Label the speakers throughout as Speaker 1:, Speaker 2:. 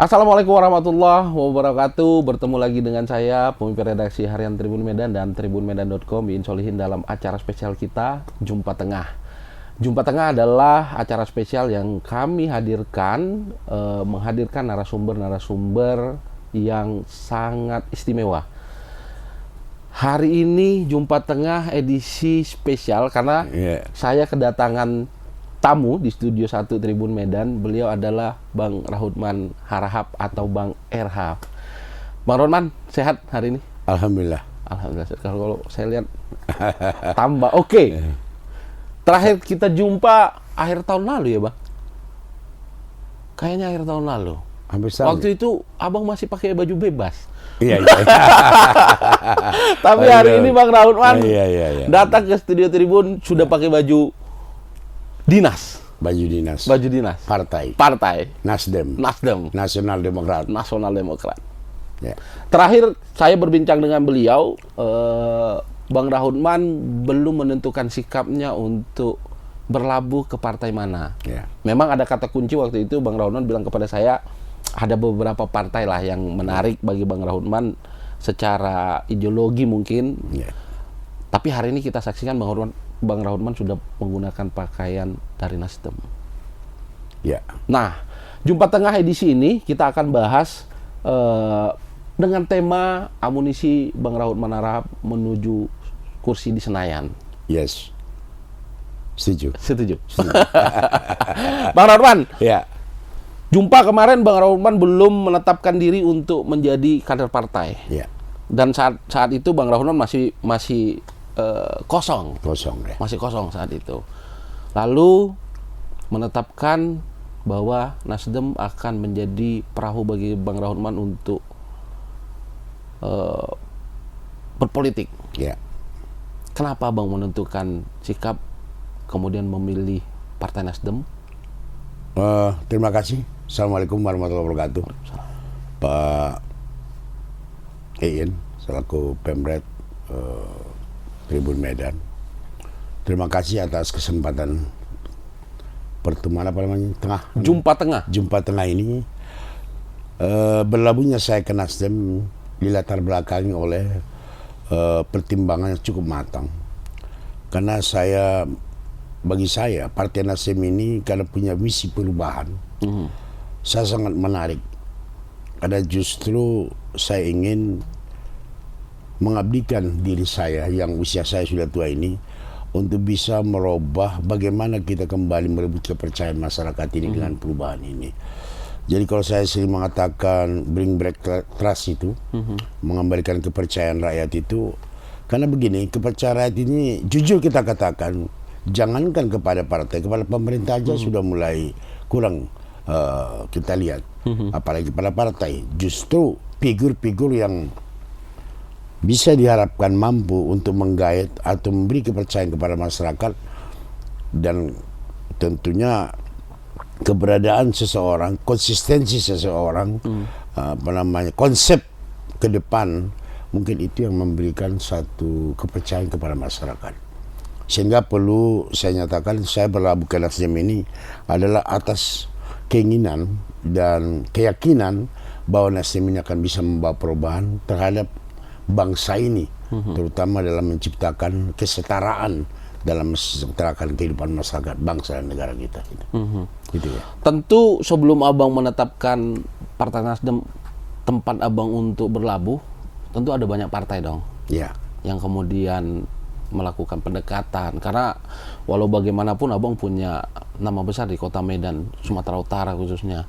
Speaker 1: Assalamualaikum warahmatullahi wabarakatuh. Bertemu lagi dengan saya, pemimpin redaksi harian Tribun Medan dan tribunmedan.com, Biin Solihin, dalam acara spesial kita, Jumpa Tengah. Jumpa Tengah adalah acara spesial yang kami hadirkan, menghadirkan narasumber-narasumber yang sangat istimewa. Hari ini Jumpa Tengah edisi spesial karena saya kedatangan tamu di Studio 1 Tribun Medan. Beliau adalah Bang Rahutman Harahap atau Bang RH. Bang Rahutman, sehat hari ini?
Speaker 2: Alhamdulillah.
Speaker 1: Alhamdulillah. Kalau saya lihat tambah oke. Terakhir kita jumpa akhir tahun lalu ya, Bang? Kayaknya akhir tahun lalu.
Speaker 2: Hampir sama.
Speaker 1: Waktu itu Abang masih pakai baju bebas.
Speaker 2: Iya.
Speaker 1: Tapi hari ini Bang Rahutman datang ke Studio Tribun sudah pakai baju dinas.
Speaker 2: Baju dinas.
Speaker 1: Baju dinas.
Speaker 2: Partai. Nasdem. Nasional Demokrat. Ya.
Speaker 1: Terakhir saya berbincang dengan beliau, Bang Rahutman belum menentukan sikapnya untuk berlabuh ke partai mana.
Speaker 2: Ya.
Speaker 1: Memang ada kata kunci waktu itu, Bang Rahutman bilang kepada saya, ada beberapa partai lah yang menarik bagi Bang Rahutman secara ideologi mungkin.
Speaker 2: Ya.
Speaker 1: Tapi hari ini kita saksikan Bang Rahutman sudah menggunakan pakaian dari Nasdem.
Speaker 2: Ya.
Speaker 1: Nah, Jumpa Tengah edisi ini kita akan bahas dengan tema amunisi Bang Rahutman Harahap menuju kursi di Senayan.
Speaker 2: Yes. Setuju.
Speaker 1: Bang Rahutman.
Speaker 2: Ya.
Speaker 1: Jumpa kemarin Bang Rahutman belum menetapkan diri untuk menjadi kader partai.
Speaker 2: Ya.
Speaker 1: Dan saat itu Bang Rahutman masih kosong
Speaker 2: ya.
Speaker 1: Masih kosong saat itu. Lalu menetapkan bahwa Nasdem akan menjadi perahu bagi Bang Rahutman untuk berpolitik.
Speaker 2: Ya.
Speaker 1: Kenapa Bang menentukan sikap kemudian memilih Partai Nasdem?
Speaker 2: Terima kasih. Assalamualaikum warahmatullahi wabarakatuh. Pak Iin selaku Pemret Tribun Medan, terima kasih atas kesempatan pertemuan Jumpa Tengah ini. Berlabuhnya saya ke Nasdem dilatar belakangi oleh pertimbangan yang cukup matang. Karena bagi saya Partai Nasdem ini karena punya misi perubahan, saya sangat menarik. Karena justru saya ingin mengabdikan diri saya yang usia saya sudah tua ini untuk bisa merubah bagaimana kita kembali merebut kepercayaan masyarakat ini dengan perubahan ini. Jadi kalau saya sering mengatakan bring back trust itu, mengembalikan kepercayaan rakyat itu, karena begini, kepercayaan rakyat ini jujur kita katakan, jangankan kepada partai, kepada pemerintah aja sudah mulai kurang kita lihat, apalagi pada partai. Justru figur-figur yang bisa diharapkan mampu untuk menggait atau memberi kepercayaan kepada masyarakat, dan tentunya keberadaan seseorang, konsistensi seseorang, konsep ke depan, mungkin itu yang memberikan satu kepercayaan kepada masyarakat. Sehingga perlu saya nyatakan, saya berlabuh ke Nasdem ini adalah atas keinginan dan keyakinan bahwa Nasdem ini akan bisa membawa perubahan terhadap bangsa ini, terutama dalam menciptakan kesetaraan dalam menciptakan kehidupan masyarakat bangsa dan negara kita. Gitu ya.
Speaker 1: Tentu sebelum Abang menetapkan Partai Nasdem tempat Abang untuk berlabuh, tentu ada banyak partai dong.
Speaker 2: Ya.
Speaker 1: Yang kemudian melakukan pendekatan, karena walau bagaimanapun Abang punya nama besar di Kota Medan, Sumatera Utara khususnya.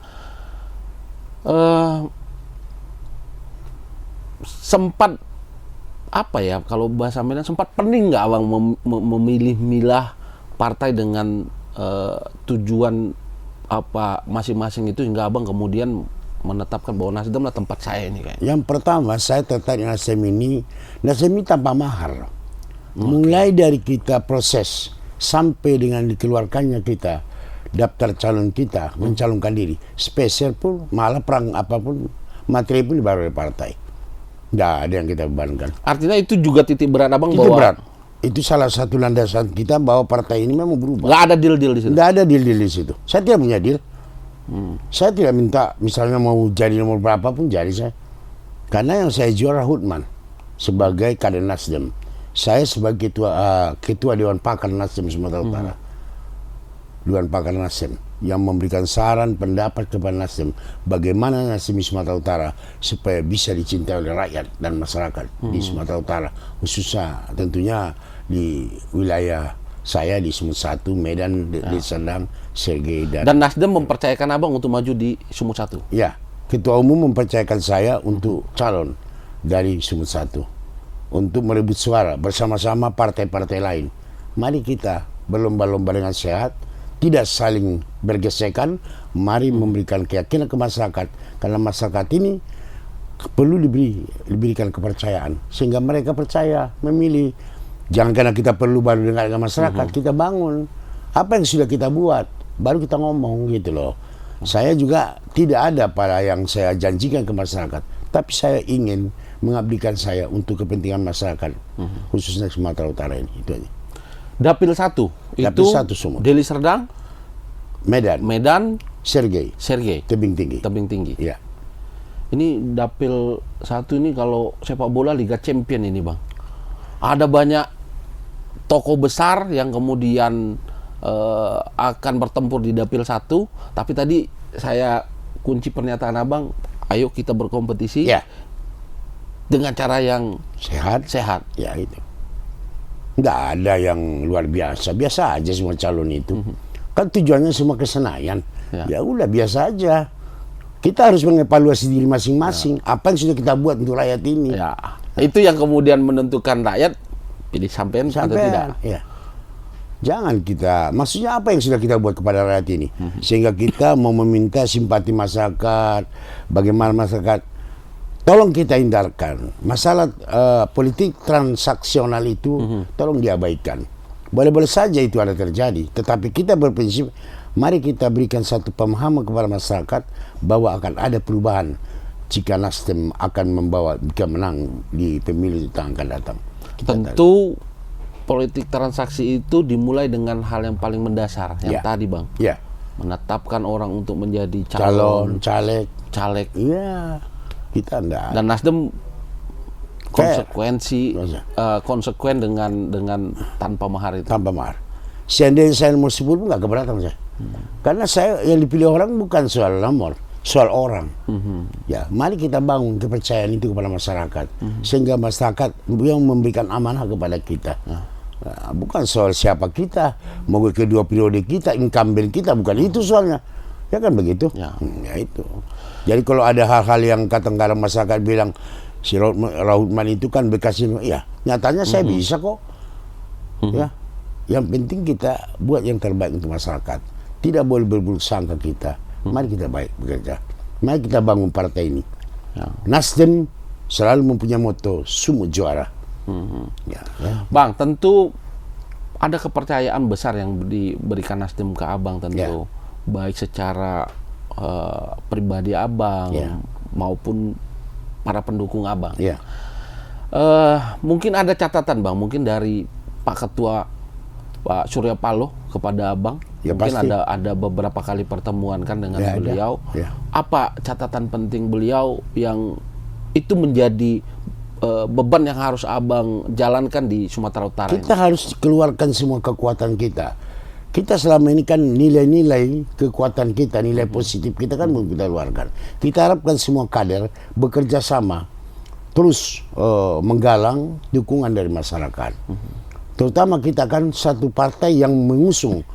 Speaker 1: Sempat kalau bahasa Medan, sempat pening nggak Abang memilih-milah partai dengan tujuan masing-masing itu, hingga Abang kemudian menetapkan bahwa Nasdem lah tempat saya ini kayak.
Speaker 2: Yang pertama, saya tertarik Nasdem ini tanpa mahar. Mulai dari kita proses sampai dengan dikeluarkannya kita daftar calon kita mencalonkan diri, spesial pun malah perang apapun materi pun dibawa oleh partai. Nggak ada yang kita bebankan.
Speaker 1: Artinya itu juga titik berat Abang
Speaker 2: Titik
Speaker 1: bahwa
Speaker 2: berat. Itu salah satu landasan kita bahwa partai ini memang berubah.
Speaker 1: Nggak ada deal-deal di situ.
Speaker 2: Nggak ada deal di situ. Saya tidak punya deal. Saya tidak minta misalnya mau jadi nomor berapa pun jadi saya. Karena yang saya juara Hutman sebagai kader Nasdem. Saya sebagai ketua Dewan Pakar Nasdem Sumatera Utara. Dewan Pakar Nasdem yang memberikan saran pendapat kepada Nasdem bagaimana Nasdem di Sumatera Utara supaya bisa dicintai oleh rakyat dan masyarakat di Sumatera Utara, khususnya tentunya di wilayah saya di Sumut 1, Medan, di Serdang, Sergei
Speaker 1: Dan Nasdem mempercayakan Abang untuk maju di Sumut 1.
Speaker 2: Ya, Ketua Umum mempercayakan saya untuk calon dari Sumut 1 untuk merebut suara bersama-sama partai-partai lain. Mari kita berlomba-lomba dengan sehat, tidak saling bergesekan. Mari memberikan keyakinan ke masyarakat, karena masyarakat ini perlu diberikan kepercayaan sehingga mereka percaya memilih. Jangan karena kita perlu baru dengar masyarakat, kita bangun apa yang sudah kita buat baru kita ngomong gitu loh. Saya juga tidak ada pada yang saya janjikan ke masyarakat, tapi saya ingin mengabdikan saya untuk kepentingan masyarakat, khususnya Sumatera Utara ini. Itu aja.
Speaker 1: Dapil 1
Speaker 2: Dapil
Speaker 1: itu
Speaker 2: 1 Sumut.
Speaker 1: Deli Serdang,
Speaker 2: Medan, Sergei,
Speaker 1: Sergei,
Speaker 2: Tebing Tinggi.
Speaker 1: Tebing Tinggi.
Speaker 2: Ya.
Speaker 1: Ini Dapil 1 ini kalau sepak bola Liga Champion ini, Bang. Ada banyak tokoh besar yang kemudian akan bertempur di Dapil 1, tapi tadi saya kunci pernyataan Abang, ayo kita berkompetisi.
Speaker 2: Ya.
Speaker 1: Dengan cara yang sehat.
Speaker 2: Ya itu. Nggak ada yang luar biasa. Biasa aja semua calon itu. Kan tujuannya semua ke Senayan. Ya udah biasa aja. Kita harus mengevaluasi diri masing-masing. Apa yang sudah kita buat untuk rakyat ini.
Speaker 1: Ya. Itu yang kemudian menentukan rakyat pilih sampean atau tidak.
Speaker 2: Ya. Jangan kita, maksudnya apa yang sudah kita buat kepada rakyat ini. Sehingga kita mau meminta simpati masyarakat. Bagaimana masyarakat. Tolong kita hindarkan masalah politik transaksional itu, tolong diabaikan. Boleh-boleh saja itu ada terjadi, tetapi kita berprinsip, mari kita berikan satu pemahaman kepada masyarakat bahwa akan ada perubahan jika Nasdem akan membawa jika menang di pemilu yang akan datang.
Speaker 1: Tentu politik transaksi itu dimulai dengan hal yang paling mendasar, yang tadi, Bang.
Speaker 2: Ya.
Speaker 1: Menetapkan orang untuk menjadi
Speaker 2: caleg. Iya. Kita enggak.
Speaker 1: Dan Nasdem konsekuen dengan tanpa mahar itu.
Speaker 2: Tanpa mahar. Seandainya saya nomor 10 pun nggak keberatan saya. Karena saya yang dipilih orang bukan soal nomor, soal orang. Ya, mari kita bangun kepercayaan itu kepada masyarakat, sehingga masyarakat yang memberikan amanah kepada kita. Nah, bukan soal siapa kita, mau kedua periode kita, incumbent kita, bukan itu soalnya. Ya kan begitu? Ya itu. Jadi kalau ada hal-hal yang kadang-kadang masyarakat bilang si Rahutman itu kan bekas ini, ya nyatanya saya bisa kok. Ya, yang penting kita buat yang terbaik untuk masyarakat. Tidak boleh berburuk sangka kita. Mari kita baik bekerja. Mari kita bangun partai ini. Nasdem selalu mempunyai moto Sumut juara. Ya.
Speaker 1: Bang, tentu ada kepercayaan besar yang diberikan Nasdem ke Abang tentu. Baik secara pribadi Abang maupun para pendukung Abang. Mungkin ada catatan, Bang, mungkin dari Pak Ketua Pak Surya Paloh kepada Abang. Mungkin
Speaker 2: pasti.
Speaker 1: ada beberapa kali pertemuan kan dengan beliau. Apa catatan penting beliau yang itu menjadi beban yang harus Abang jalankan di Sumatera Utara
Speaker 2: kita
Speaker 1: ini?
Speaker 2: Harus keluarkan semua kekuatan kita. Kita selama ini kan nilai-nilai kekuatan kita, nilai positif kita kan belum kita keluarkan. Kita harapkan semua kader bekerja sama, terus menggalang dukungan dari masyarakat. Terutama kita kan satu partai yang mengusung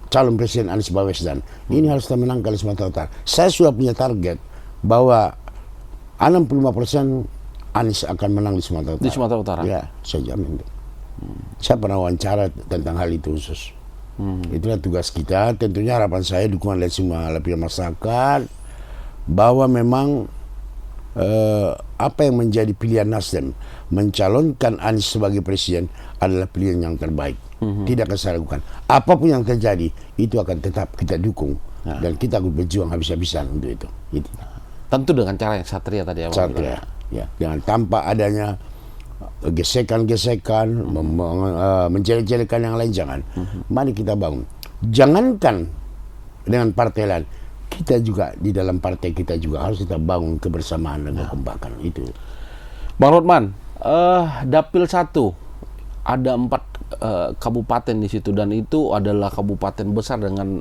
Speaker 2: calon presiden Anies Baswedan. Ini harus kita menangkan di Sumatera Utara. Saya sudah punya target bahwa 65% Anies akan menang di Sumatera Utara.
Speaker 1: Di Sumatera Utara?
Speaker 2: Ya, saya jamin. Saya pernah wawancara tentang hal itu khusus. Itulah tugas kita. Tentunya harapan saya dukungan dari semua lapisan masyarakat bahwa memang apa yang menjadi pilihan Nasdem mencalonkan Anies sebagai presiden adalah pilihan yang terbaik. Tidak akan saya lakukan. Apapun yang terjadi itu akan tetap kita dukung dan kita akan berjuang habis-habisan untuk itu. Gitu.
Speaker 1: Tentu dengan cara yang satria tadi ya, Bang.
Speaker 2: Satria. Ya, dengan tanpa adanya gesekan-gesekan, menjelek-jelekan yang lain, jangan. Mari kita bangun. Jangankan dengan partai lain, kita juga di dalam partai kita juga harus kita bangun kebersamaan dan kekompakan itu.
Speaker 1: Bang Rotman, Dapil 1 ada 4 kabupaten di situ, dan itu adalah kabupaten besar dengan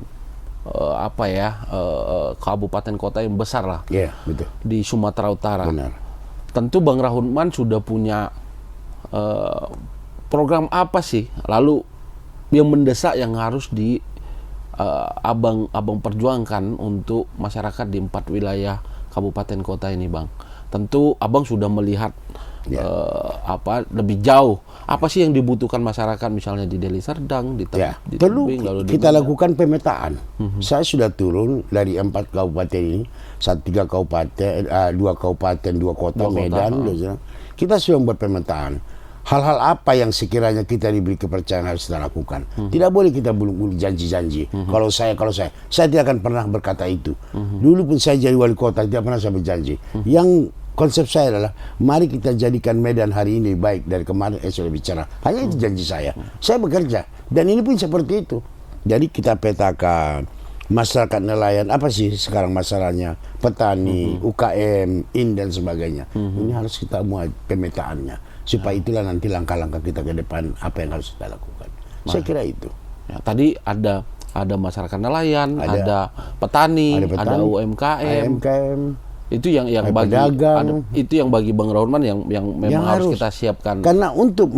Speaker 1: kabupaten kota yang besar lah.
Speaker 2: Iya, betul.
Speaker 1: Di Sumatera Utara.
Speaker 2: Benar.
Speaker 1: Tentu Bang Rahutman sudah punya program apa sih? Lalu yang mendesak yang harus abang perjuangkan untuk masyarakat di 4 wilayah kabupaten kota ini, Bang. Tentu abang sudah melihat lebih jauh. Apa sih yang dibutuhkan masyarakat, misalnya di Deli Serdang, di
Speaker 2: perlu
Speaker 1: Tebing, lalu
Speaker 2: kita lakukan pemetaan. Saya sudah turun dari 4 kabupaten ini, 3 kabupaten, 2 kabupaten, 2 kota, Medan. Kita sudah membuat pemetaan. Hal-hal apa yang sekiranya kita diberi kepercayaan harus kita lakukan. Tidak boleh kita belum janji-janji. Kalau saya tidak akan pernah berkata itu. Dulu pun saya jadi wali kota tidak pernah saya berjanji. Yang konsep saya adalah mari kita jadikan Medan hari ini baik dari kemarin sudah bicara. Hanya itu janji saya. Saya bekerja dan ini pun seperti itu. Jadi kita petakan masyarakat nelayan apa sih sekarang masalahnya, petani, UKM, dan sebagainya. Ini harus kita muat pemetaannya. Supaya itulah nanti langkah-langkah kita ke depan apa yang harus kita lakukan. Saya kira itu.
Speaker 1: Ya, tadi ada masyarakat nelayan, ada petani, ada UMKM. Itu yang bagi itu yang bagi Bang Rahutman yang memang harus kita siapkan.
Speaker 2: Karena untuk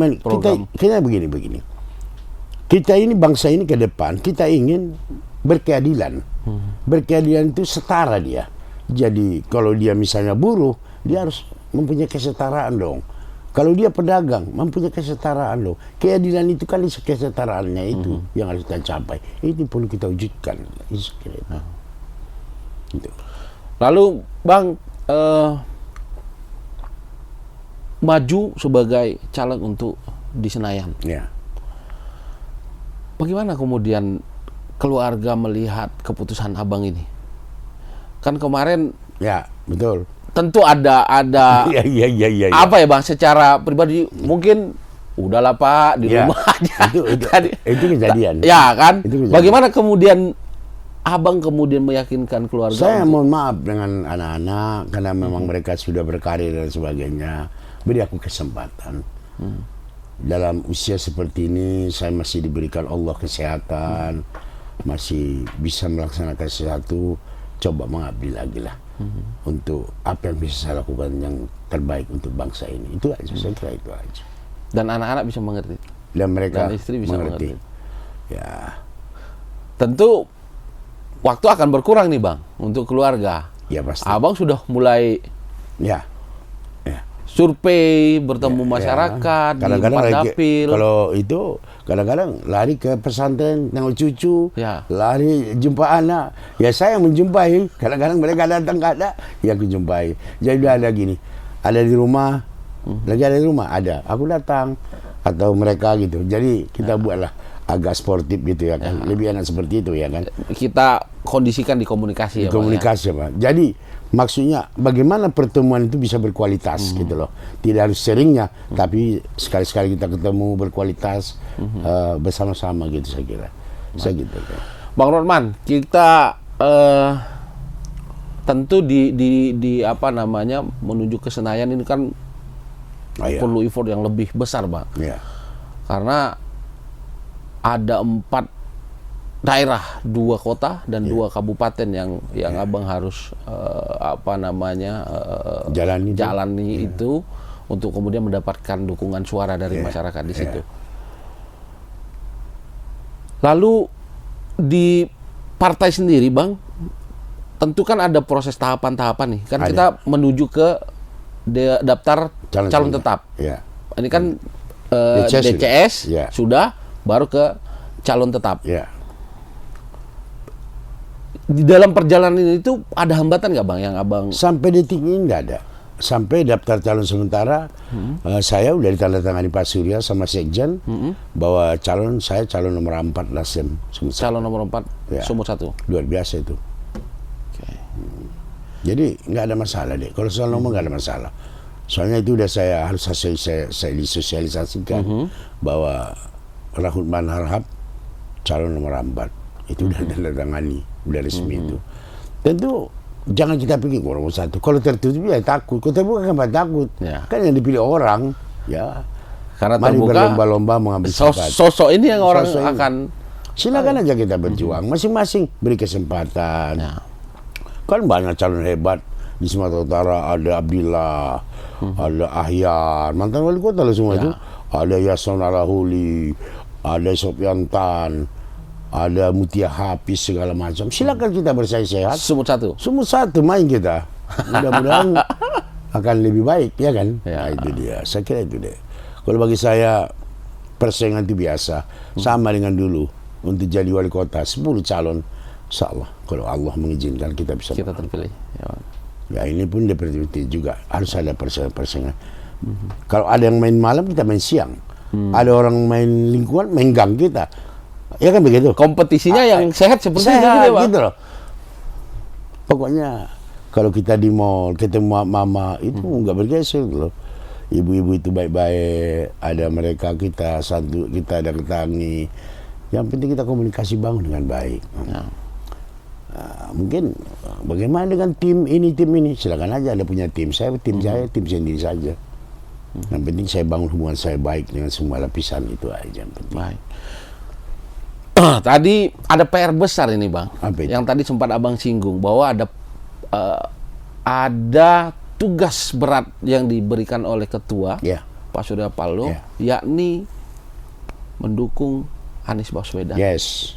Speaker 2: kita begini. Kita ini bangsa ini ke depan kita ingin berkeadilan. Berkeadilan itu setara dia. Jadi kalau dia misalnya buruh, dia harus mempunyai kesetaraan dong. Kalau dia pedagang, mempunyai kesetaraan loh. Keadilan itu kan kesetaraannya itu yang harus kita capai. Itu perlu kita wujudkan. Gitu.
Speaker 1: Lalu Bang, maju sebagai caleg untuk di Senayan.
Speaker 2: Ya.
Speaker 1: Bagaimana kemudian keluarga melihat keputusan abang ini? Kan kemarin.
Speaker 2: Ya, betul.
Speaker 1: Tentu ada
Speaker 2: ya.
Speaker 1: Apa ya Bang, secara pribadi mungkin udahlah Pak di rumah aja.
Speaker 2: Itu kejadian.
Speaker 1: Ya kan? Itu kejadian. Bagaimana kemudian abang meyakinkan keluarga?
Speaker 2: Saya mohon maaf dengan anak-anak karena memang mereka sudah berkarir dan sebagainya. Beri aku kesempatan. Dalam usia seperti ini saya masih diberikan Allah kesehatan, masih bisa melaksanakan sesuatu. Coba mengabdi lagi lah. Untuk apa yang bisa saya lakukan yang terbaik untuk bangsa ini. Itu aja, saya kira itu aja.
Speaker 1: Dan anak-anak bisa mengerti.
Speaker 2: Dan mereka
Speaker 1: dan istri bisa mengerti.
Speaker 2: Ya.
Speaker 1: Tentu waktu akan berkurang nih Bang untuk keluarga.
Speaker 2: Ya pasti.
Speaker 1: Abang sudah mulai survei, bertemu masyarakat di 4 dapil.
Speaker 2: Kalau itu kadang-kadang lari ke pesantren tengok cucu, lari jumpa anak. Ya saya yang menjumpai. Kadang-kadang mereka datang nggak ada, ya aku jumpai. Jadi ada gini, ada di rumah, lagi ada di rumah, ada. Aku datang atau mereka gitu. Jadi kita buatlah agak sportif gitu ya kan. Lebih enak seperti itu ya kan.
Speaker 1: Kita kondisikan di komunikasi ya Pak.
Speaker 2: Komunikasi Pak. Jadi maksudnya bagaimana pertemuan itu bisa berkualitas gitu loh. Tidak harus seringnya, tapi sekali-sekali kita ketemu berkualitas bersama-sama gitu saya kira. Saya gitu.
Speaker 1: Bang Rahutman, kita tentu di apa namanya menuju ke Senayan ini kan perlu effort yang lebih besar, Bang.
Speaker 2: Iya.
Speaker 1: Karena ada 4 daerah, 2 kota dan 2 kabupaten yang abang harus jalani itu untuk kemudian mendapatkan dukungan suara dari masyarakat di situ. Lalu di partai sendiri Bang, tentu kan ada proses tahapan-tahapan nih. Kan kita menuju ke daftar calon tetap. Ini kan DCS sudah, baru ke calon tetap. Di dalam perjalanan itu ada hambatan nggak Bang yang abang?
Speaker 2: Sampai detik ini nggak ada. Sampai daftar calon sementara, saya udah ditandatangani Pak Surya sama Sekjen bahwa saya calon nomor 4 Nasdem.
Speaker 1: Calon nomor 4 Sumut 1.
Speaker 2: Luar biasa itu. Jadi nggak ada masalah deh. Kalau soal nomor nggak ada masalah. Soalnya itu udah harus saya disosialisasikan bahwa Rahutman Harhab calon nomor 4. itu udah ditandatangani, udah resmi itu. Tentu jangan kita pikir nomor satu. Kalau tertutup ya takut. Kalau terbuka kan takut.
Speaker 1: Ya.
Speaker 2: Kan yang dipilih orang, ya.
Speaker 1: Karena
Speaker 2: Mari
Speaker 1: terbuka
Speaker 2: berlomba-lomba mengambil sifat.
Speaker 1: sosok ini yang orang
Speaker 2: Sosok ini.
Speaker 1: akan
Speaker 2: Silakan aja kita berjuang, masing-masing beri kesempatan.
Speaker 1: Ya.
Speaker 2: Kan banyak calon hebat di Sumatera Utara, ada Abdillah, ada Ahyan, mantan wali kota loh semua itu. Ada Yasona Rahuli, ada Sopyan Tan, ada Mutia Hafiz segala macam. Silakan kita bersaing sehat.
Speaker 1: sumut satu.
Speaker 2: Semua satu main kita. Mudah-mudahan akan lebih baik, ya kan?
Speaker 1: Ya.
Speaker 2: Nah, itu dia. Saya kira itu deh. Kalau bagi saya persaingan itu biasa, sama dengan dulu untuk jadi wali kota 10 calon, insya Allah kalau Allah mengizinkan kita bisa.
Speaker 1: Kita terpilih. Ya.
Speaker 2: Ya ini pun seperti juga harus ada persaingan. Kalau ada yang main malam kita main siang, ada orang main lingkungan main gang kita, ya kan begitu.
Speaker 1: Kompetisinya yang sehat seperti itu
Speaker 2: Sehat,
Speaker 1: ya, Bang.
Speaker 2: gitu loh. Pokoknya kalau kita di mall ketemu mama itu nggak bergeser loh. Ibu-ibu itu baik-baik, ada mereka kita satu, kita ada ketangi. Yang penting kita komunikasi bangun dengan baik.
Speaker 1: Ya.
Speaker 2: Mungkin bagaimana dengan tim ini, silakan aja ada punya tim. Saya tim sendiri saja. Yang penting saya bangun hubungan saya baik dengan semua lapisan, itu aja yang penting.
Speaker 1: Baik. Tadi ada PR besar ini, Bang.
Speaker 2: Apa itu?
Speaker 1: Yang tadi sempat Abang singgung bahwa ada tugas berat yang diberikan oleh ketua
Speaker 2: Ya.
Speaker 1: Pak Surya Paloh,
Speaker 2: Ya.
Speaker 1: yakni mendukung Anies Baswedan.
Speaker 2: Yes.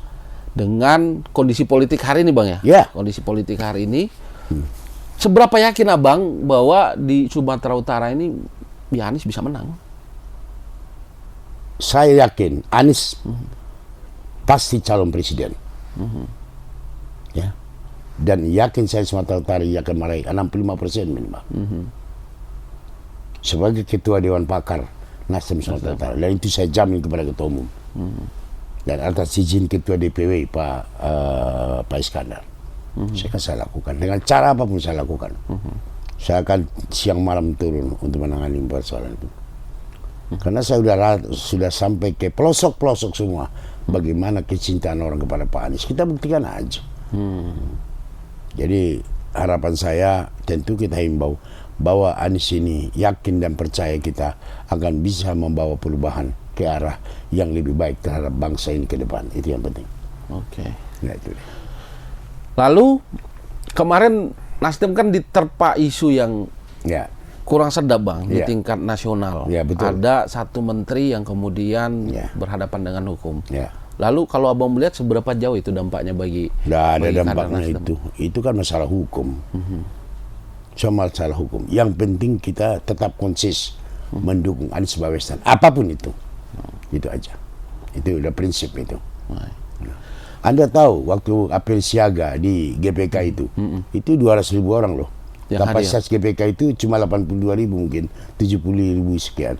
Speaker 1: Dengan kondisi politik hari ini, Bang ya.
Speaker 2: Ya.
Speaker 1: Kondisi politik hari ini. Seberapa yakin Abang bahwa di Sumatera Utara ini ya Anies bisa menang?
Speaker 2: Saya yakin Anies pasti calon presiden. Ya. Dan yakin saya Sumatera Utara akan meraih 65% minimal. Sebagai ketua Dewan Pakar Nasdem Sumatera Utara. Dan itu saya jamin kepada ketua umum. Dan atas izin ketua DPW Pak Iskandar. Saya lakukan. Dengan cara apapun saya lakukan. Saya akan siang malam turun untuk menangani persoalan itu. Karena saya sudah sampai ke pelosok-pelosok semua. Bagaimana kecintaan orang kepada Pak Anies. Kita buktikan aja. Jadi harapan saya tentu kita himbau bahwa Anies ini yakin dan percaya kita akan bisa membawa perubahan ke arah yang lebih baik terhadap bangsa ini ke depan. Itu yang penting.
Speaker 1: Oke.
Speaker 2: Nah, itu deh.
Speaker 1: Lalu kemarin Nasdem kan diterpa isu yang
Speaker 2: Ya,
Speaker 1: kurang sedap, Bang, di
Speaker 2: Ya.
Speaker 1: tingkat nasional.
Speaker 2: Ya, betul.
Speaker 1: Ada satu menteri yang kemudian
Speaker 2: Ya.
Speaker 1: berhadapan dengan hukum.
Speaker 2: ya.
Speaker 1: Lalu kalau Abang melihat seberapa jauh itu dampaknya bagi
Speaker 2: Nggak ada
Speaker 1: bagi kader
Speaker 2: dampaknya
Speaker 1: Nasdem?
Speaker 2: itu. Itu kan masalah hukum. Cuma masalah hukum. Yang penting kita tetap konsis mendukung Anies Baswedan. Apapun itu. Itu aja. Itu udah prinsip itu.
Speaker 1: Baik.
Speaker 2: Anda tahu waktu apel siaga di GPK itu 200.000 orang loh.
Speaker 1: Yang
Speaker 2: Kapasitas GPK itu cuma 82.000 mungkin, 70.000 sekian.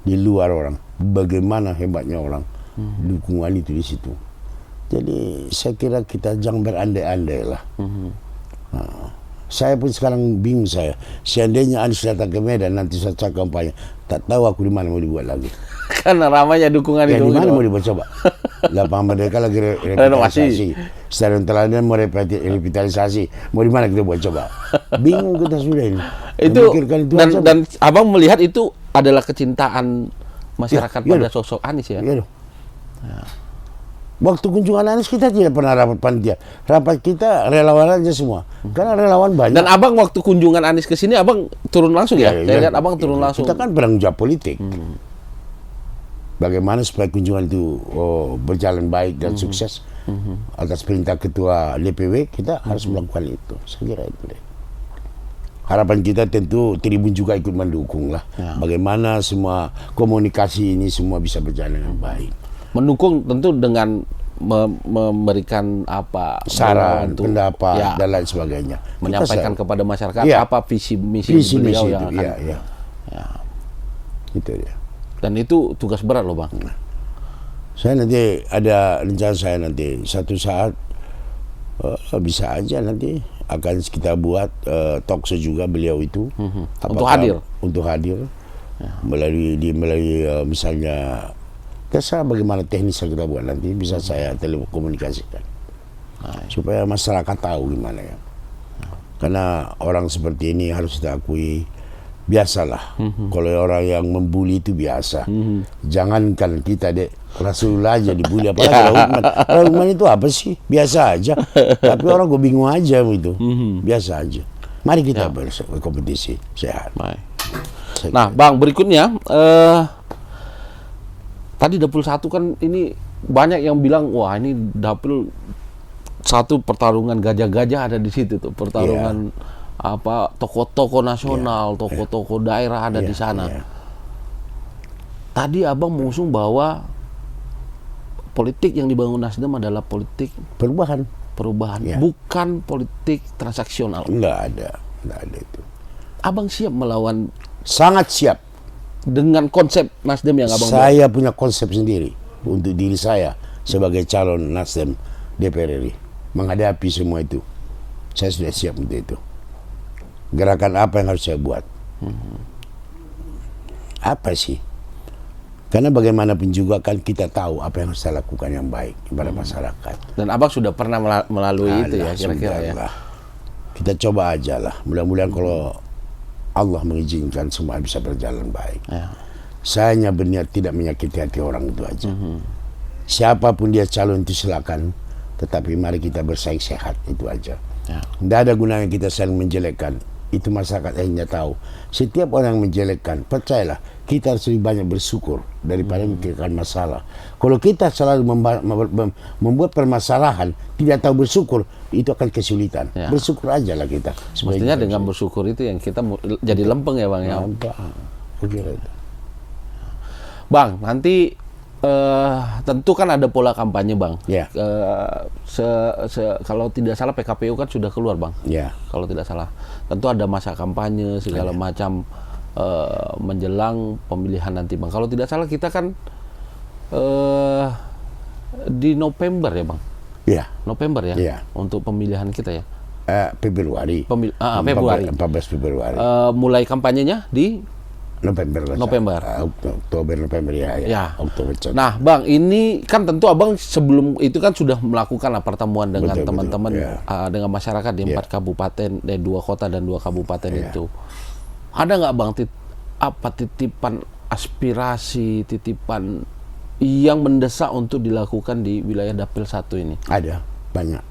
Speaker 2: Di luar orang. Bagaimana hebatnya orang. Dukungan itu di situ. Jadi saya kira kita jangan berandai-andai lah. Saya pun sekarang bingung saya. Seandainya Anies datang ke Medan nanti saat kampanye, tak tahu aku di mana mau dibuat lagi.
Speaker 1: Karena ramainya dukungan
Speaker 2: Ya
Speaker 1: itu.
Speaker 2: di mana
Speaker 1: gitu.
Speaker 2: mau dibuat coba? Lapangan Merdeka lagi revitalisasi. Stadion Teladan mau revitalisasi. Mau di mana kita buat coba? Bingung kita sudah ini.
Speaker 1: Itu
Speaker 2: Memikirkan itu
Speaker 1: dan,
Speaker 2: aja.
Speaker 1: dan Abang melihat itu adalah kecintaan masyarakat
Speaker 2: Ya,
Speaker 1: pada
Speaker 2: ya.
Speaker 1: sosok Anies ya.
Speaker 2: Iya dong. Waktu kunjungan Anies kita tidak pernah rapat panitia. Rapat kita relawan aja semua. Karena relawan banyak.
Speaker 1: Dan Abang waktu kunjungan Anies ke sini Abang turun langsung ya?
Speaker 2: Ya,
Speaker 1: Saya
Speaker 2: ya.
Speaker 1: lihat Abang turun langsung.
Speaker 2: Kita kan penanggung jawab politik. Bagaimana supaya kunjungan itu berjalan baik dan sukses. Atas perintah ketua DPW kita harus melakukan itu. Saya kira itu deh. Harapan kita tentu Tribun juga ikut mendukung lah.
Speaker 1: Ya.
Speaker 2: Bagaimana semua komunikasi ini semua bisa berjalan dengan baik.
Speaker 1: Mendukung tentu dengan memberikan apa
Speaker 2: Saran,
Speaker 1: untuk-
Speaker 2: pendapat
Speaker 1: ya,
Speaker 2: dan lain sebagainya.
Speaker 1: menyampaikan
Speaker 2: Kita
Speaker 1: kepada masyarakat
Speaker 2: Ya.
Speaker 1: apa visi misi
Speaker 2: visi
Speaker 1: beliau
Speaker 2: misi
Speaker 1: yang
Speaker 2: itu.
Speaker 1: akan
Speaker 2: Ya, ya.
Speaker 1: ya.
Speaker 2: Itu dia.
Speaker 1: Dan itu tugas berat loh, Bang.
Speaker 2: Saya nanti ada rencana saya nanti satu saat bisa aja nanti akan kita buat talk show juga beliau itu.
Speaker 1: Untuk hadir?
Speaker 2: Untuk hadir. Melalui misalnya terserah bagaimana teknis yang kita buat nanti bisa saya telekomunikasikan. supaya masyarakat tahu gimana ya. Karena orang seperti ini harus kita akui biasalah. Kalau orang yang membuli itu biasa. Jangankan kita Rasulullah aja dibuli, apalagi Rahman. Rahman itu apa sih? Biasa aja. Tapi orang gue bingung aja itu. Biasa aja. Mari kita berkompetisi sehat.
Speaker 1: Nah, Bang, berikutnya tadi Dapil 1 kan ini banyak yang bilang wah ini Dapil 1 pertarungan gajah-gajah ada di situ tuh, pertarungan apa tokoh-tokoh nasional, tokoh-tokoh daerah ada di sana. Tadi Abang mengusung bahwa politik yang dibangun Nasdem adalah politik perubahan, bukan politik transaksional.
Speaker 2: Enggak ada itu.
Speaker 1: Abang siap melawan?
Speaker 2: Sangat siap.
Speaker 1: Dengan konsep Nasdem yang Abang
Speaker 2: saya punya konsep sendiri untuk diri saya sebagai calon Nasdem DPR RI menghadapi semua itu. Saya sudah siap untuk itu. Gerakan apa yang harus saya buat? Apa sih? Karena bagaimanapun juga kan kita tahu apa yang harus saya lakukan yang baik kepada masyarakat.
Speaker 1: Dan Abang sudah pernah melalui itu ya kira-kira ya.
Speaker 2: Kita coba aja lah. Mudah-mudahan kalau Allah mengizinkan semua bisa berjalan baik. Saya hanya berniat tidak menyakiti hati orang itu aja. Siapapun dia calon itu silakan. Tetapi mari kita bersaing sehat, itu aja. Tidak ada gunanya kita saling menjelekkan. Itu masyarakat hanya tahu. Setiap orang yang menjelekkan, percayalah, kita harus lebih banyak bersyukur daripada memikirkan masalah. Kalau kita selalu membuat permasalahan, tidak tahu bersyukur, itu akan kesulitan. Bersyukur aja lah kita.
Speaker 1: Mestinya dengan bersyukur itu yang kita jadi lempeng ya Bang ya. Bang, nanti tentu kan ada pola kampanye Bang. Kalau tidak salah PKPU kan sudah keluar Bang. Kalau tidak salah, tentu ada masa kampanye segala macam menjelang pemilihan nanti Bang. Kalau tidak salah kita kan di November ya Bang. November ya. Untuk pemilihan kita ya.
Speaker 2: Februari.
Speaker 1: Februari.
Speaker 2: 14 Februari.
Speaker 1: Mulai kampanyenya di November.
Speaker 2: Oktober, November ya. Oktober.
Speaker 1: Nah, Bang, ini kan tentu Abang sebelum itu kan sudah melakukan pertemuan dengan teman-teman, dengan masyarakat di 4 kabupaten, 2 kota dan 2 kabupaten itu. Ada nggak Bang titipan aspirasi, titipan yang mendesak untuk dilakukan di wilayah Dapil 1 ini?
Speaker 2: Ada, banyak.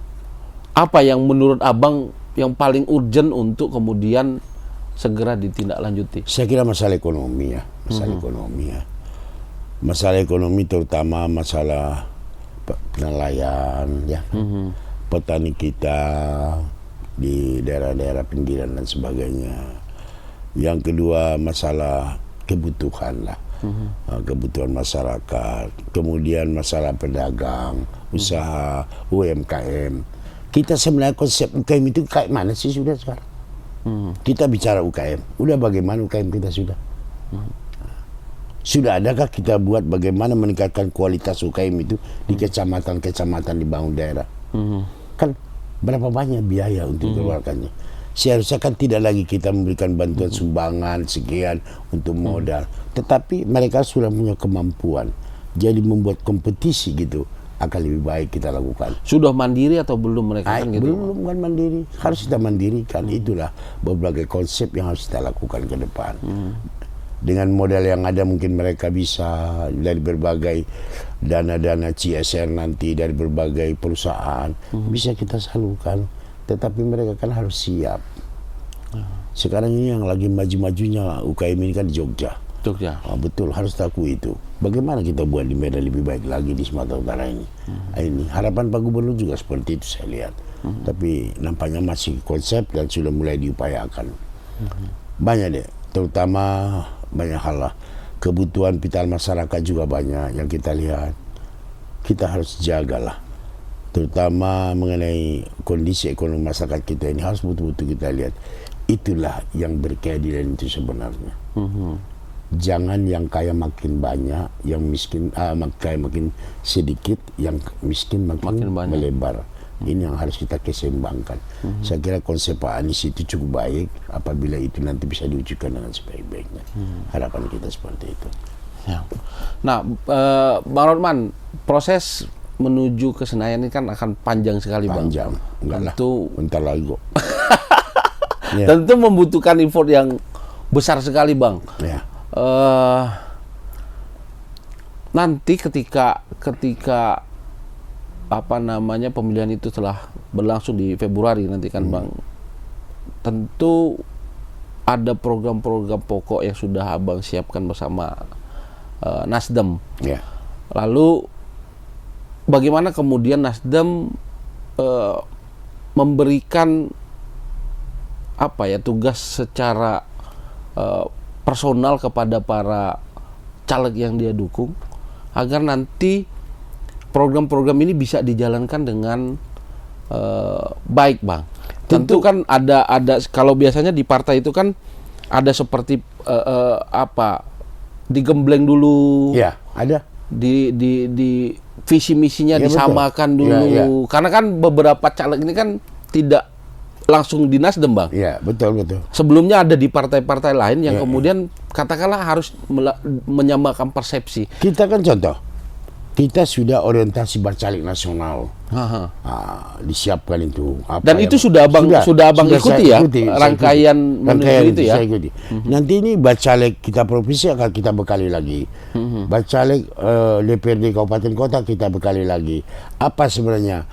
Speaker 1: Apa yang menurut Abang yang paling urgent untuk kemudian segera ditindaklanjuti?
Speaker 2: Saya kira masalah ekonomi ya, masalah ekonomi terutama masalah nelayan ya, petani kita di daerah-daerah pinggiran dan sebagainya. Yang kedua masalah kebutuhan lah, kebutuhan masyarakat. Kemudian masalah pedagang, usaha, UMKM. Kita sebenarnya konsep UKM itu kayak mana sih sudah sekarang? Kita bicara UKM, udah bagaimana UKM kita sudah? Sudah adakah kita buat bagaimana meningkatkan kualitas UKM itu di kecamatan-kecamatan di bangun daerah? Kan berapa banyak biaya untuk keluarkannya? Seharusnya kan tidak lagi kita memberikan bantuan sumbangan sekian untuk modal, tetapi mereka sudah punya kemampuan, jadi membuat kompetisi gitu akan lebih baik kita lakukan.
Speaker 1: Sudah mandiri atau belum mereka kan gitu?
Speaker 2: Belum kan mandiri, harus kita mandirikan. Itulah beberapa konsep yang harus kita lakukan ke depan. Dengan modal yang ada mungkin mereka bisa dari berbagai dana-dana CSR nanti dari berbagai perusahaan bisa kita salurkan. Tetapi mereka kan harus siap. Sekarang ini yang lagi maju-majunya UKM ini kan di Jogja. Betul, harus tahu itu. Bagaimana kita buat di Medan lebih baik lagi di Sumatera Utara ini? Ini harapan Pak Gubernur juga seperti itu saya lihat. Tapi nampaknya masih konsep dan sudah mulai diupayakan. Banyak deh, terutama banyak hal lah. Kebutuhan vital masyarakat juga banyak yang kita lihat. Kita harus jagalah. Terutama mengenai kondisi ekonomi masyarakat kita ini harus betul-betul kita lihat. Itulah yang berkeadilan itu sebenarnya. Jangan yang kaya makin banyak, yang miskin kaya makin sedikit, yang miskin makin melebar. Ini yang harus kita keseimbangkan. Saya kira konsep Pak Anies itu cukup baik apabila itu nanti bisa diwujudkan dengan sebaik-baiknya. Harapan kita seperti itu.
Speaker 1: Nah, Bang Rodman, proses menuju ke Senayan ini kan akan panjang sekali Bang.
Speaker 2: Panjang, enggak lah.
Speaker 1: Tentu
Speaker 2: Bentar lagi kok. Ya.
Speaker 1: tentu membutuhkan effort yang besar sekali Bang.
Speaker 2: Ya.
Speaker 1: Nanti ketika apa namanya pemilihan itu telah berlangsung di Februari nanti kan Bang, tentu ada program-program pokok yang sudah Abang siapkan bersama Nasdem.
Speaker 2: Ya.
Speaker 1: Lalu bagaimana kemudian Nasdem memberikan apa ya tugas secara personal kepada para caleg yang dia dukung agar nanti program-program ini bisa dijalankan dengan baik Bang. Tentu kan ada kalau biasanya di partai itu kan ada seperti apa digembleng dulu.
Speaker 2: Ya, ada.
Speaker 1: Di visi misinya
Speaker 2: Ya,
Speaker 1: disamakan
Speaker 2: betul.
Speaker 1: dulu.
Speaker 2: Ya, ya.
Speaker 1: Karena kan beberapa caleg ini kan tidak langsung di Nasdem Bang.
Speaker 2: Ya, betul.
Speaker 1: Sebelumnya ada di partai-partai lain yang
Speaker 2: Ya,
Speaker 1: kemudian katakanlah harus menyamakan persepsi.
Speaker 2: Kita kan contoh, kita sudah orientasi Bacalek nasional.
Speaker 1: Haha.
Speaker 2: Disiapkan itu.
Speaker 1: Dan itu sudah Abang ikuti
Speaker 2: saya
Speaker 1: ya
Speaker 2: ikuti,
Speaker 1: rangkaian menuju itu ya.
Speaker 2: Saya ikuti. Nanti ini Bacalek kita provinsi akan kita bekali lagi. Bacalek DPRD kabupaten kota kita bekali lagi. Apa sebenarnya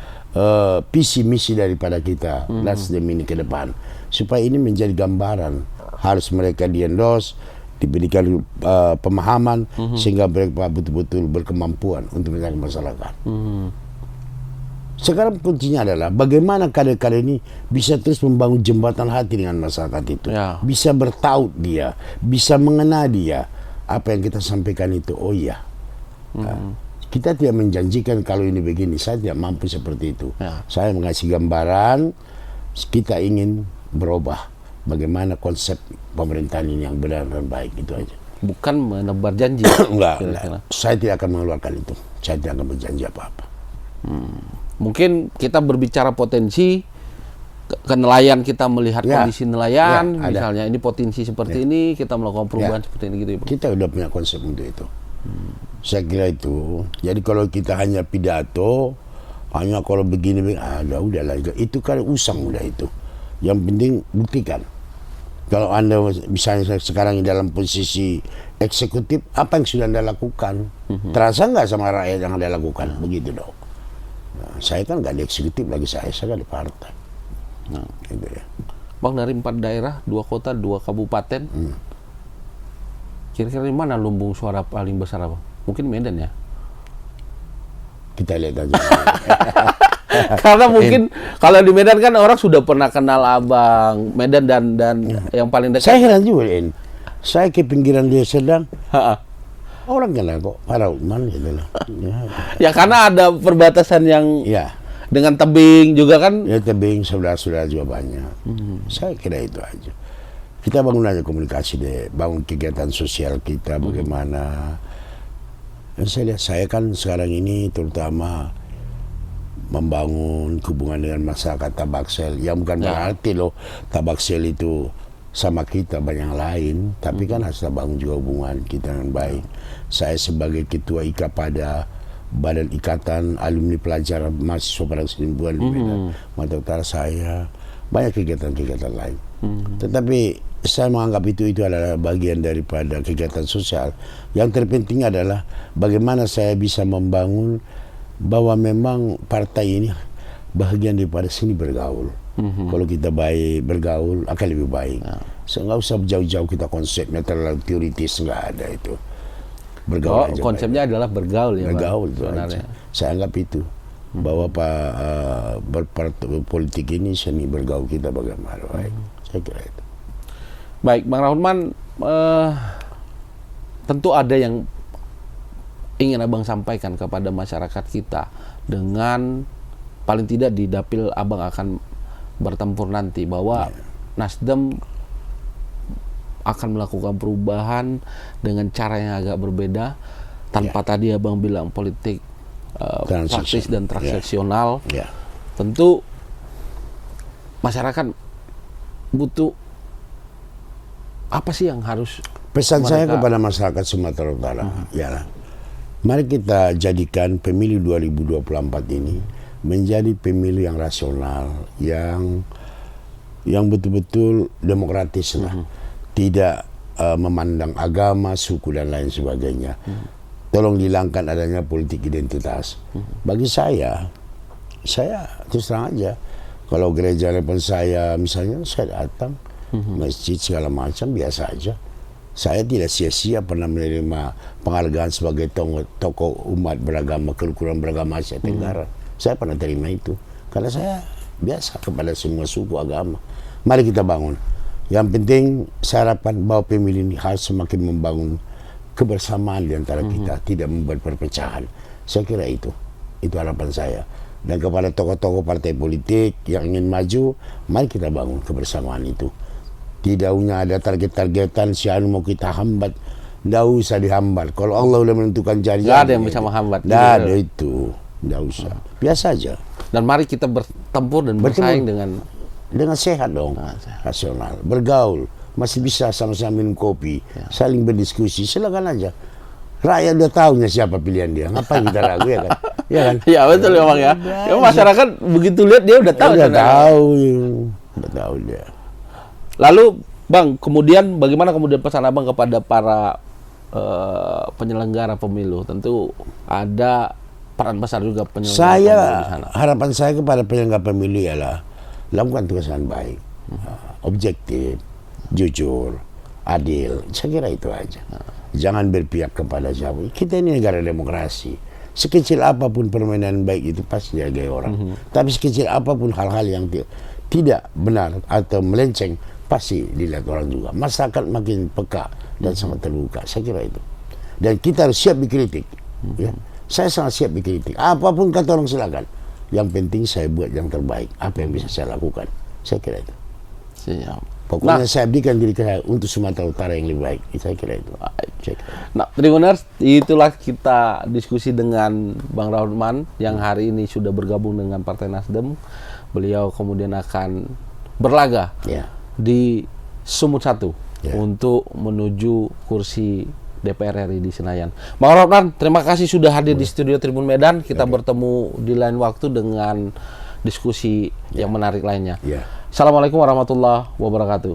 Speaker 2: visi misi daripada kita Nasdem ini ke depan supaya ini menjadi gambaran, harus mereka di-endorse, diberikan pemahaman sehingga mereka betul-betul berkemampuan untuk menyelesaikan masyarakat. Sekarang kuncinya adalah bagaimana kader-kader ini bisa terus membangun jembatan hati dengan masyarakat itu.
Speaker 1: Ya.
Speaker 2: Bisa bertaut dia, bisa mengena dia. Apa yang kita sampaikan itu, oh iya. Kita tidak menjanjikan kalau ini begini, saya tidak mampu seperti itu.
Speaker 1: Ya.
Speaker 2: Saya mengasih gambaran, kita ingin berubah. Bagaimana konsep pemerintahan ini yang benar dan baik, itu aja.
Speaker 1: Bukan menebar janji.
Speaker 2: Enggak.
Speaker 1: Kira-kira.
Speaker 2: Saya tidak akan mengeluarkan itu. Saya tidak akan berjanji apa-apa.
Speaker 1: Mungkin kita berbicara potensi ke nelayan, kita melihat
Speaker 2: Ya.
Speaker 1: kondisi nelayan,
Speaker 2: Ya, ada.
Speaker 1: misalnya ini potensi seperti ini, kita melakukan perubahan seperti ini gitu ya Bang.
Speaker 2: Kita udah punya konsep untuk itu. Saya kira itu. Jadi kalau kita hanya pidato, hanya kalau begini, udahlah. Itu kan usang udah itu. Yang penting buktikan. Kalau Anda misalnya sekarang dalam posisi eksekutif, apa yang sudah Anda lakukan? Terasa nggak sama rakyat yang Anda lakukan? Begitu dong. Nah, saya kan nggak di eksekutif lagi, saya kan di partai. Gitu ya.
Speaker 1: Bang, dari 4 daerah, 2 kota, 2 kabupaten, kira-kira di mana lumbung suara paling besar Bang? Mungkin Medan ya?
Speaker 2: Kita lihat aja.
Speaker 1: Karena mungkin kalau di Medan kan orang sudah pernah kenal Abang. Medan dan yang paling dekat.
Speaker 2: Saya heran juga, saya ke pinggiran dia sedang.
Speaker 1: Ha-ha.
Speaker 2: Orang kenal kok, para Uthman gitu lah.
Speaker 1: Ya karena ada perbatasan yang
Speaker 2: Ya,
Speaker 1: dengan tebing juga kan.
Speaker 2: ya tebing saudara-saudara juga banyak. Saya kira itu aja. Kita bangun aja komunikasi deh, bangun kegiatan sosial kita bagaimana. Dan saya lihat, saya kan sekarang ini terutama membangun hubungan dengan masyarakat Tabaksel. Yang bukan berarti loh Tabaksel itu sama kita banyak lain, tapi kan harus kita bangun juga hubungan kita dengan baik. Saya sebagai ketua IKA pada Badan Ikatan Alumni Pelajar Mahasiswa Padang Sidimpuan di Medan, Sumatera Utara, saya banyak kegiatan-kegiatan lain. Tetapi saya menganggap itu adalah bagian daripada kegiatan sosial. Yang terpenting adalah bagaimana saya bisa membangun bahwa memang partai ini bagian daripada sini bergaul. Kalau kita baik bergaul akan lebih baik. So, nggak usah jauh-jauh kita konsepnya terlalu teoritis, nggak ada itu. Bergaul aja
Speaker 1: Konsepnya adalah bergaul ya
Speaker 2: bergaul
Speaker 1: Bang,
Speaker 2: itu
Speaker 1: sebenarnya.
Speaker 2: aja. Saya anggap itu bahwa berpolitik ini seni bergaul kita bagaimana baik. Saya kira itu.
Speaker 1: Baik, Bang Rahman, tentu ada yang ingin Abang sampaikan kepada masyarakat kita dengan paling tidak di dapil Abang akan bertempur nanti bahwa Nasdem akan melakukan perubahan dengan cara yang agak berbeda tanpa tadi Abang bilang politik praktis dan transaksional. Tentu masyarakat butuh apa sih yang harus
Speaker 2: pesan saya kepada masyarakat Sumatera Utara ialah Mari kita jadikan pemilu 2024 ini menjadi pemilu yang rasional, yang betul-betul demokratis lah. Tidak memandang agama, suku dan lain sebagainya. Tolong hilangkan adanya politik identitas. Bagi saya terus terang aja, kalau gereja depan saya misalnya, saya datang, masjid segala macam biasa aja. Saya tidak sia-sia pernah menerima penghargaan sebagai tokoh umat beragama, kerukunan beragama Asia Tenggara. Saya pernah terima itu karena saya biasa kepada semua suku agama. Mari kita bangun. Yang penting saya harapkan bahwa pemilu ini harus semakin membangun kebersamaan di antara kita, tidak membuat perpecahan. Saya kira itu harapan saya. Dan kepada tokoh-tokoh partai politik yang ingin maju, mari kita bangun kebersamaan itu. Tidak punya ada target-targetan si anu mau kita hambat, tidak usah dihambat. Kalau Allah udah menentukan jari,
Speaker 1: nggak ada yang bisa menghambat.
Speaker 2: Tidak ada itu, tidak usah. Biasa aja.
Speaker 1: Dan mari kita bertempur dan bersaing dengan
Speaker 2: sehat dong, rasional, bergaul, masih bisa sama-sama minum kopi, saling berdiskusi, silakan aja. Rakyat udah tahunya siapa pilihan dia, ngapain kita ragu, ya kan? Ya kan?
Speaker 1: Ya betul ya Bang ya. Ya masyarakat begitu lihat dia udah tahu.
Speaker 2: Udah tahu dia.
Speaker 1: Lalu Bang, kemudian bagaimana kemudian pesan Abang kepada para penyelenggara pemilu? Tentu ada peran besar juga penyelenggara pemilu di sana.
Speaker 2: Harapan saya kepada penyelenggara pemilu ialah lakukan tugas dengan baik, objektif, jujur, adil. Saya kira itu aja. Jangan berpihak kepada siapa. Kita ini negara demokrasi. Sekecil apapun permainan baik itu pasti dihargai orang. Tapi sekecil apapun hal-hal yang tidak benar atau melenceng pasti dilihat orang juga. Masyarakat makin peka dan sangat terbuka. Saya kira itu. Dan kita harus siap dikritik. Ya. Saya sangat siap dikritik. Apapun kata orang silakan. Yang penting saya buat yang terbaik. Apa yang bisa saya lakukan. Saya kira itu.
Speaker 1: Siap.
Speaker 2: Pokoknya saya berikan diri saya untuk Sumatera Utara yang lebih baik. Saya kira itu.
Speaker 1: Nah, Tribuners, itulah kita diskusi dengan Bang Rahman yang hari ini sudah bergabung dengan Partai Nasdem. Beliau kemudian akan berlaga di Sumut 1 untuk menuju kursi DPR RI di Senayan. Bang Rahman, terima kasih sudah hadir di studio Tribun Medan. Kita bertemu di lain waktu dengan diskusi yang menarik lainnya. Assalamualaikum warahmatullahi wabarakatuh.